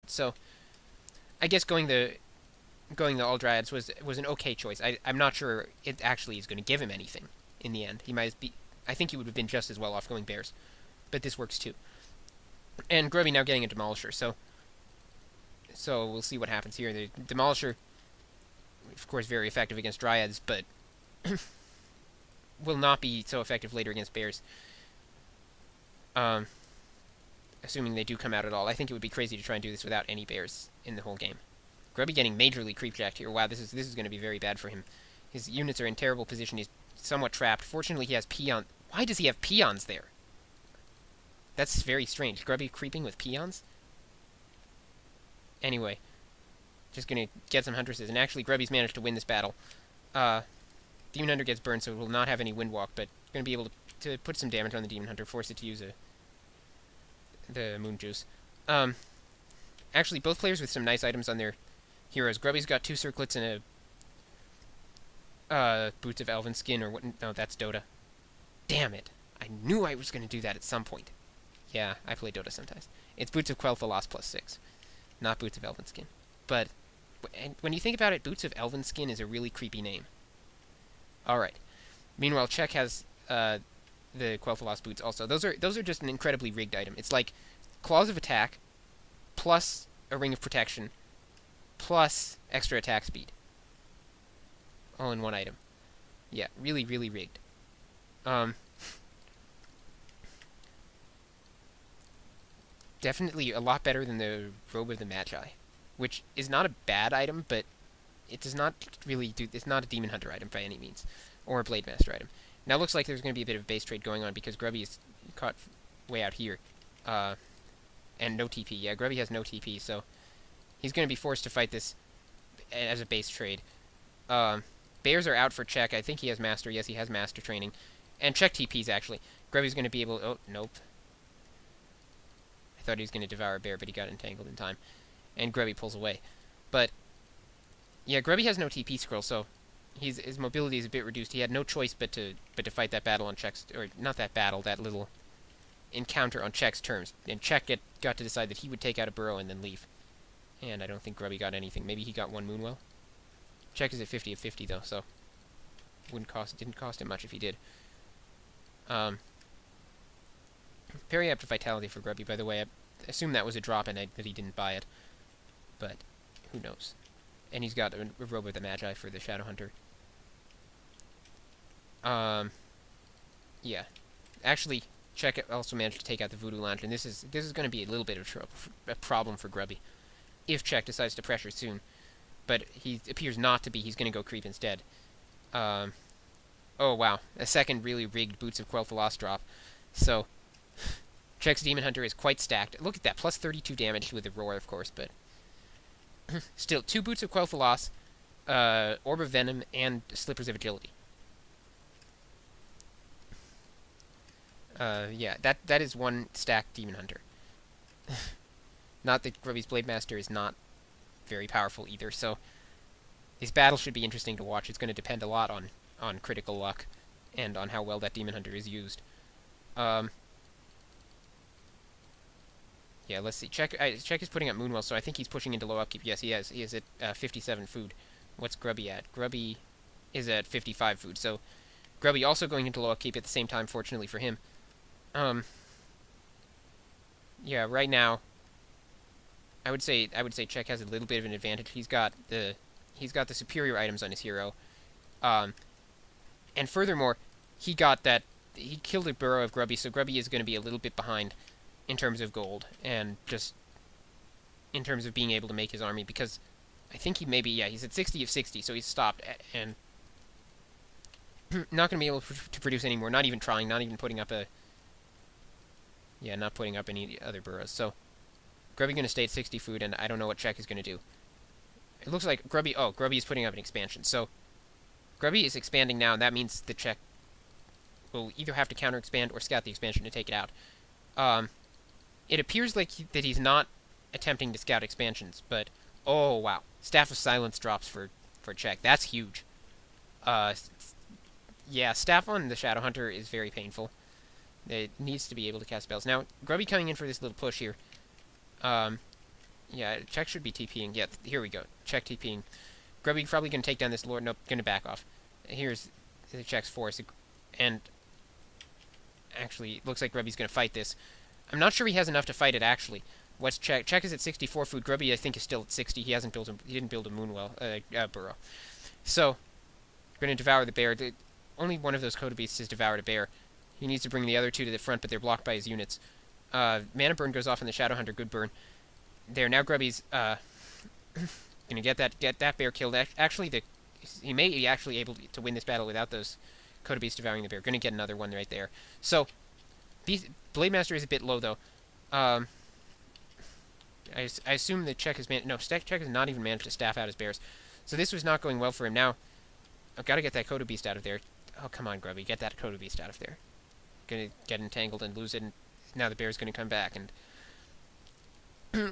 So I guess going the all Dryads was an okay choice. I'm not sure it actually is going to give him anything in the end. He might be. I think he would have been just as well off going Bears, but this works too. And Grubby now getting a Demolisher, so we'll see what happens here. The Demolisher, of course, very effective against Dryads, but will not be so effective later against Bears. Um, Assuming they do come out at all. I think it would be crazy to try and do this without any Bears in the whole game. Grubby getting majorly creepjacked here. Wow, this is going to be very bad for him. His units are in terrible position. He's somewhat trapped. Fortunately, he has peon. Why does he have peons there? That's very strange. Grubby creeping with peons? Anyway, just going to get some Huntresses. And actually, Grubby's managed to win this battle. Demon Hunter gets burned, so it will not have any Windwalk, but going to be able to put some damage on the Demon Hunter, force it to use the Moon Juice. Actually, both players with some nice items on their heroes. Grubby's got 2 circlets and a Boots of Elven Skin, or what? No, that's Dota. Damn it. I knew I was going to do that at some point. Yeah, I play Dota sometimes. It's Boots of Quel'Thalas +6, not Boots of Elven Skin. But when you think about it, Boots of Elven Skin is a really creepy name. Alright. Meanwhile, Czech has the Quel'Thalas boots also. Those are just an incredibly rigged item. It's like Claws of Attack plus a Ring of Protection plus extra attack speed. All in one item. Yeah, really, really rigged. Definitely a lot better than the Robe of the Magi, which is not a bad item, but it does not really do. It's not a Demon Hunter item by any means, or a Blade Master item. Now it looks like there's going to be a bit of base trade going on because Grubby is caught way out here, and no TP. Yeah, Grubby has no TP, so he's going to be forced to fight this as a base trade. Bears are out for Czech. I think he has Master. Yes, he has Master training, and Czech TPs actually. Grubby's going to be able. Oh, nope. I thought he was going to devour a bear, but he got entangled in time, and Grubby pulls away. But yeah, Grubby has no TP scroll, so his mobility is a bit reduced. He had no choice but to fight that battle on Czech's, or not that battle, that little encounter on Czech's terms. And Czech got to decide that he would take out a burrow and then leave. And I don't think Grubby got anything. Maybe he got 1 Moonwell. Czech is at 50 of 50 though, so didn't cost him much if he did. Very apt to Vitality for Grubby, by the way. I assume that was a drop and that he didn't buy it, but who knows. And he's got a Robe of the Magi for the Shadow Hunter. Yeah. Actually, Czech also managed to take out the Voodoo Lantern. This is going to be a little bit of a problem for Grubby if Czech decides to pressure soon. But he appears not to be. He's going to go creep instead. Oh, wow. A second really rigged Boots of Quel'Thalas drop. So, Czech's Demon Hunter is quite stacked. Look at that. Plus 32 damage with the Roar, of course, but still, 2 Boots of Quel'Thalas, Orb of Venom, and Slippers of Agility. Yeah, that is one stacked Demon Hunter. Not that Grubby's Blade Master is not very powerful either, so this battle should be interesting to watch. It's going to depend a lot on critical luck and on how well that Demon Hunter is used. Yeah, let's see. Czech is putting up Moonwell, so I think he's pushing into low upkeep. Yes, he is. He is at 57 food. What's Grubby at? Grubby is at 55 food, so Grubby also going into low upkeep at the same time, fortunately for him. Yeah, right now, I would say Czech has a little bit of an advantage. He's got the superior items on his hero, and furthermore, he killed a burrow of Grubby, so Grubby is going to be a little bit behind in terms of gold and just in terms of being able to make his army, because I think he's at 60 of 60, so he's stopped and not going to be able to produce anymore. Not even trying. Not even putting up not putting up any other burrows. So Grubby going to stay at 60 food, and I don't know what Czech is going to do. It looks like Grubby is putting up an expansion. So Grubby is expanding now, and that means the Czech will either have to counter expand or scout the expansion to take it out. It appears like that he's not attempting to scout expansions, but oh wow, Staff of Silence drops for Czech. That's huge. Yeah, Staff on the Shadow Hunter is very painful. It needs to be able to cast spells. Now, Grubby coming in for this little push here. Yeah, Czech should be TPing. Yeah, here we go. Czech TPing. Grubby probably going to take down this Lord. Nope, going to back off. Here's the Czech's force. And actually, it looks like Grubby's going to fight this. I'm not sure he has enough to fight it, actually. What's Czech? Czech is at 64 food. Grubby, I think, is still at 60. He didn't build a Moonwell burrow. So, going to devour the bear. Only one of those Coda Beasts has devoured a bear. He needs to bring the other two to the front, but they're blocked by his units. Mana burn goes off on the Shadow Hunter. Good burn. There, now Grubby's gonna get that bear killed. Actually, he may be actually able to win this battle without those Coda Beasts devouring the bear. Gonna get another one right there. So, Blade Master is a bit low though. I assume the Czech has Czech has not even managed to staff out his bears. So this was not going well for him. Now, I've got to get that Coda Beast out of there. Oh, come on, Grubby, get that Coda Beast out of there. Gonna get entangled and lose it, and now the bear's gonna come back, and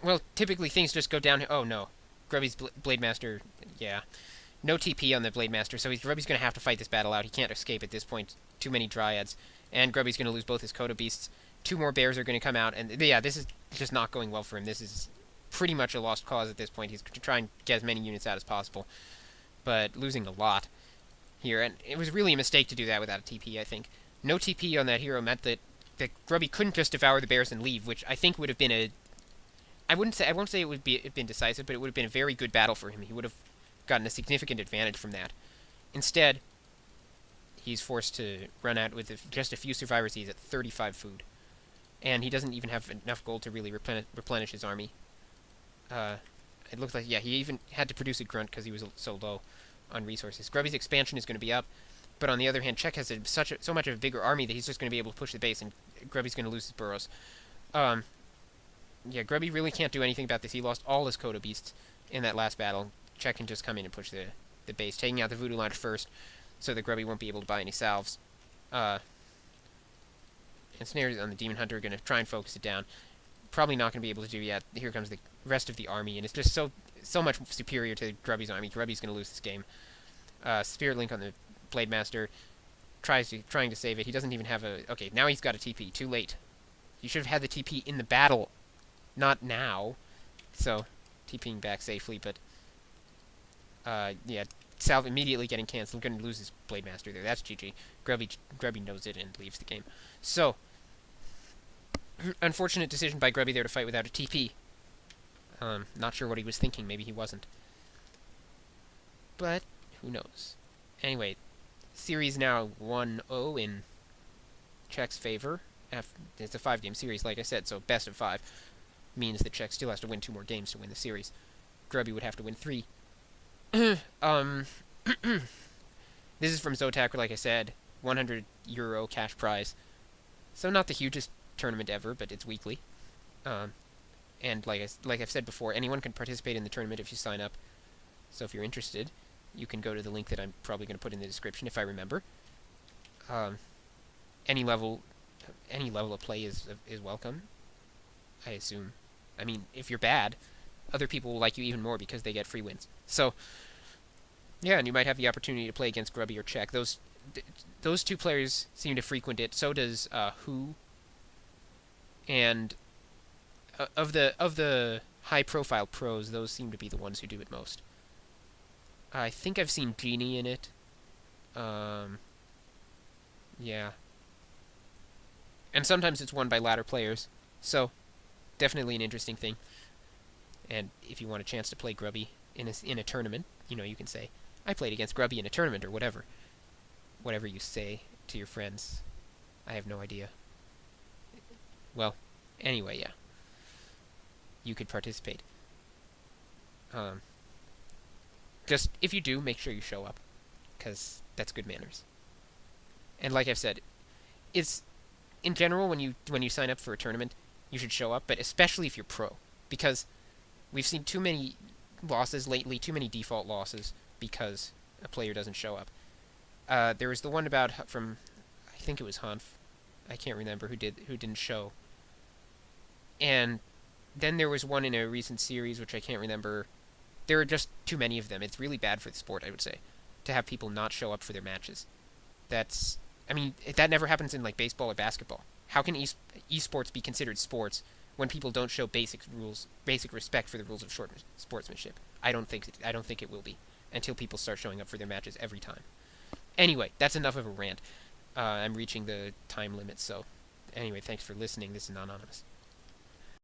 well, typically things just go down. Oh no, Grubby's Blade Master, yeah, no TP on the Blade Master, so Grubby's gonna have to fight this battle out. He can't escape at this point. Too many Dryads, and Grubby's gonna lose both his Coda Beasts. Two more bears are gonna come out, and yeah, this is just not going well for him. This is pretty much a lost cause at this point. He's trying to get as many units out as possible, but losing a lot here, and it was really a mistake to do that without a TP, I think. No TP on that hero meant that Grubby couldn't just devour the bears and leave, which I think would have been I won't say it would have been decisive, but it would have been a very good battle for him. He would have gotten a significant advantage from that. Instead, he's forced to run out with just a few survivors. He's at 35 food, and he doesn't even have enough gold to really replenish his army. It looked like, yeah, he even had to produce a grunt because he was so low on resources. Grubby's expansion is going to be up, but on the other hand, Czech has so much of a bigger army that he's just going to be able to push the base, and Grubby's going to lose his burrows. Yeah, Grubby really can't do anything about this. He lost all his Coda Beasts in that last battle. Czech can just come in and push the base, taking out the Voodoo Launch first, so that Grubby won't be able to buy any salves. And Snares on the Demon Hunter are going to try and focus it down. Probably not going to be able to do yet. Here comes the rest of the army, and it's just so much superior to Grubby's army. Grubby's going to lose this game. Spirit Link on the Blade Master trying to save it. He doesn't even have a... Okay, now he's got a TP. Too late. You should have had the TP in the battle, not now. So, TPing back safely, but... yeah, Salve immediately getting cancelled. Going to lose his Blade Master there. That's GG. Grubby knows it and leaves the game. So, unfortunate decision by Grubby there to fight without a TP. Not sure what he was thinking. Maybe he wasn't. But, who knows. Anyway, series now 1-0 in Czech's favor. It's a 5-game series, like I said, so best of 5 means that Czech still has to win 2 more games to win the series. Grubby would have to win 3. This is from ZOTAC, like I said, €100 cash prize. So not the hugest tournament ever, but it's weekly. And like I've said before, anyone can participate in the tournament if you sign up. So if you're interested, you can go to the link that I'm probably going to put in the description if I remember. Any level of play is welcome, I assume. I mean, if you're bad, other people will like you even more because they get free wins. So, yeah, and you might have the opportunity to play against Grubby or Czech. Those two players seem to frequent it. So does Who. And of the high-profile pros, those seem to be the ones who do it most. I think I've seen Genie in it. Yeah. And sometimes it's won by ladder players. So, definitely an interesting thing. And if you want a chance to play Grubby in a tournament, you can say, I played against Grubby in a tournament, or whatever. Whatever you say to your friends. I have no idea. Well, anyway, yeah. You could participate. Just, if you do, make sure you show up. Because that's good manners. And like I've said, it's... In general, when you sign up for a tournament, you should show up, but especially if you're pro. Because we've seen too many losses lately, too many default losses, because a player doesn't show up. There was the one from, I think it was Hanf, I can't remember who didn't show. And then there was one in a recent series, which I can't remember. There are just too many of them. It's really bad for the sport, I would say, to have people not show up for their matches. I mean, that never happens in, like, baseball or basketball. How can esports be considered sports when people don't show basic respect for the rules of sportsmanship. I don't think it will be until people start showing up for their matches every time. Anyway, that's enough of a rant. I'm reaching the time limit, so anyway, thanks for listening. This is Anonymous.